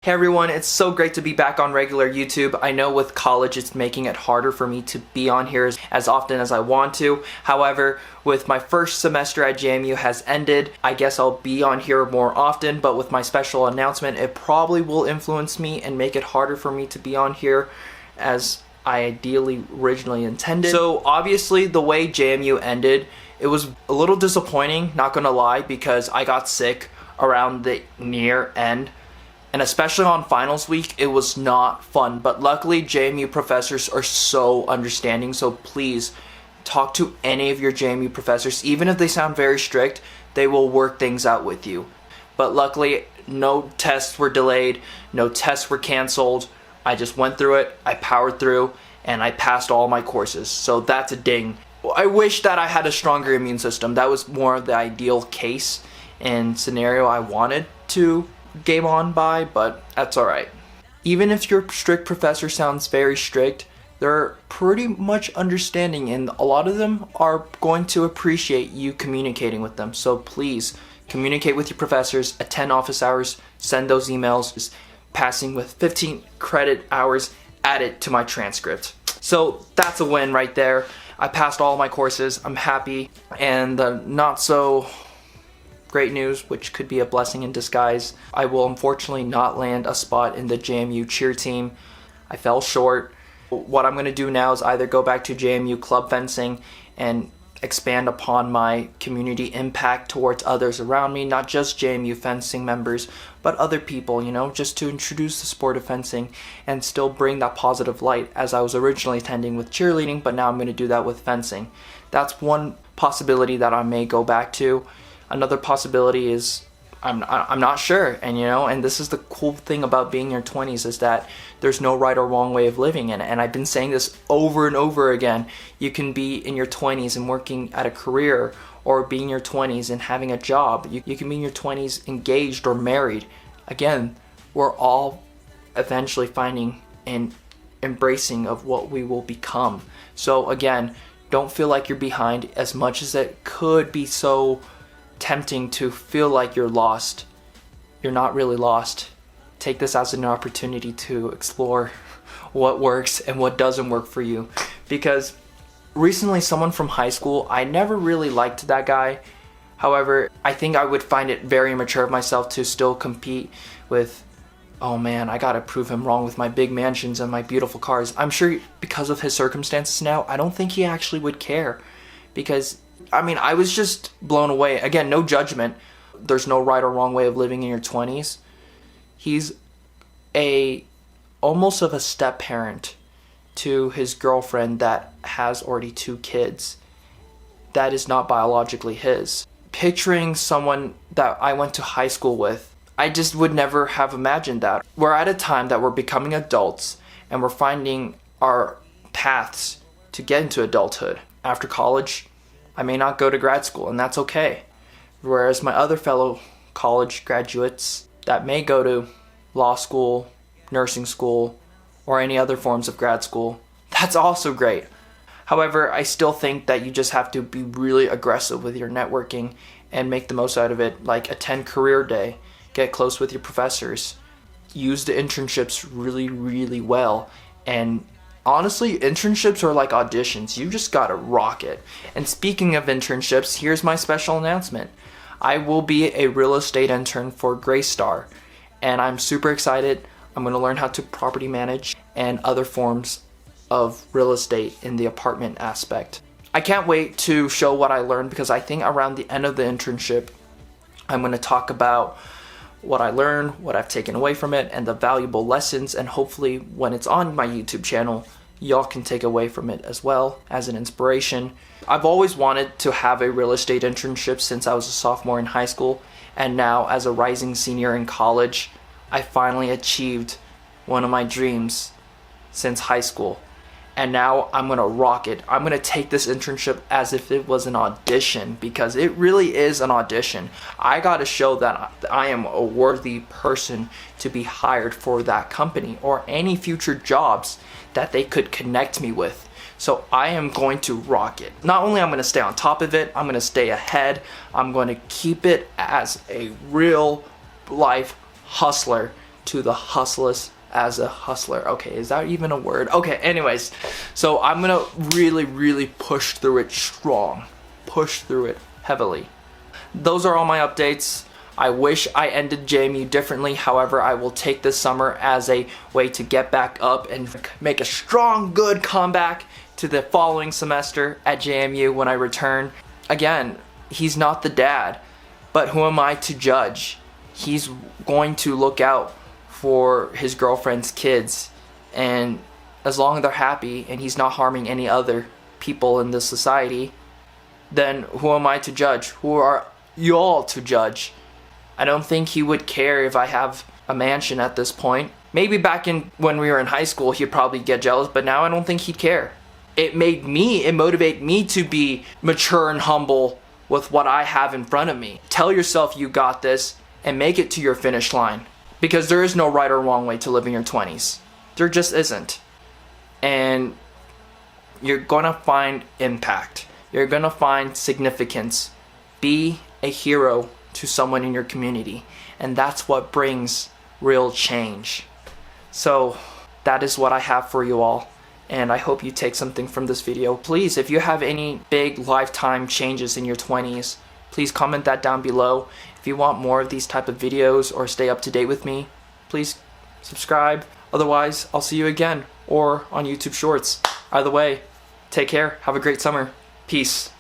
Hey everyone, it's so great to be back on regular YouTube. I know with college it's making it harder for me to be on here as often as I want to. However, with my first semester at JMU has ended, I guess I'll be on here more often, but with my special announcement, it probably will influence me and make it harder for me to be on here as I ideally originally intended. So obviously the way JMU ended, it was a little disappointing, not gonna lie, because I got sick around the near end. And especially on finals week, it was not fun. But luckily, JMU professors are so understanding. So please talk to any of your JMU professors. Even if they sound very strict, they will work things out with you. But luckily, no tests were delayed. No tests were canceled. I just went through it. I powered through. And I passed all my courses. So that's a ding. I wish that I had a stronger immune system. That was more of the ideal case and scenario I wanted to game on by, but that's alright. Even if your strict professor sounds very strict, they're pretty much understanding, and a lot of them are going to appreciate you communicating with them. So please communicate with your professors, attend office hours, send those emails, just passing with 15 credit hours added to my transcript. So that's a win right there. I passed all my courses, I'm happy. And the not so great news, which could be a blessing in disguise, I will unfortunately not land a spot in the JMU Cheer team. I fell short. What I'm going to do now is either go back to JMU club fencing and expand upon my community impact towards others around me, not just JMU fencing members, but other people, you know, just to introduce the sport of fencing and still bring that positive light as I was originally intending with cheerleading, but now I'm going to do that with fencing. That's one possibility that I may go back to. Another possibility is I'm not sure, and this is the cool thing about being in your 20s is that there's no right or wrong way of living in it. And I've been saying this over and over again. You can be in your 20s and working at a career, or be in your 20s and having a job. You can be in your 20s engaged or married. Again, we're all eventually finding and embracing of what we will become. So again, don't feel like you're behind, as much as it could be so tempting to feel like you're lost. You're not really lost. Take this as an opportunity to explore what works and what doesn't work for you. Because recently someone from high school, I never really liked that guy. However, I think I would find it very immature of myself to still compete with, oh man, I gotta prove him wrong with my big mansions and my beautiful cars. I'm sure because of his circumstances now, I don't think he actually would care. Because I was just blown away. Again, no judgment. There's no right or wrong way of living in your 20s. He's almost of a step parent to his girlfriend that has already 2 kids. That is not biologically his. Picturing someone that I went to high school with, I just would never have imagined that. We're at a time that we're becoming adults and we're finding our paths to get into adulthood. After college, I may not go to grad school, and that's okay. Whereas my other fellow college graduates that may go to law school, nursing school, or any other forms of grad school, that's also great. However, I still think that you just have to be really aggressive with your networking and make the most out of it. Like, attend career day, get close with your professors, use the internships really, really well, and honestly, internships are like auditions. You just gotta rock it. And speaking of internships, here's my special announcement. I will be a real estate intern for Greystar, and I'm super excited. I'm gonna learn how to property manage and other forms of real estate in the apartment aspect. I can't wait to show what I learned, because I think around the end of the internship, I'm gonna talk about what I learned, what I've taken away from it, and the valuable lessons, and hopefully when it's on my YouTube channel, y'all can take away from it as well as an inspiration. I've always wanted to have a real estate internship since I was a sophomore in high school, and now as a rising senior in college, I finally achieved one of my dreams since high school. And now I'm gonna rock it. I'm gonna take this internship as if it was an audition, because it really is an audition. I gotta show that I am a worthy person to be hired for that company or any future jobs that they could connect me with. So I am going to rock it. Not only I'm gonna stay on top of it, I'm gonna stay ahead. I'm gonna keep it as a real life hustler to the hustlest as a hustler. Okay, is that even a word? Okay, anyways, so I'm gonna really push through it strong, push through it heavily. Those are all my updates. I wish I ended JMU differently. However, I will take this summer as a way to get back up and make a strong, good comeback to the following semester at JMU when I return. Again, he's not the dad, but who am I to judge? He's going to look out for his girlfriend's kids, and as long as they're happy and he's not harming any other people in this society, then who am I to judge? Who are y'all to judge? I don't think he would care if I have a mansion at this point. Maybe back in when we were in high school he'd probably get jealous, but now I don't think he'd care. It motivated me to be mature and humble with what I have in front of me. Tell yourself you got this and make it to your finish line. Because there is no right or wrong way to live in your 20s. There just isn't. And you're gonna find impact. You're gonna find significance. Be a hero to someone in your community. And that's what brings real change. So that is what I have for you all. And I hope you take something from this video. Please, if you have any big lifetime changes in your 20s, please comment that down below. If you want more of these type of videos or stay up to date with me, please subscribe. Otherwise, I'll see you again or on YouTube Shorts. Either way, take care. Have a great summer. Peace.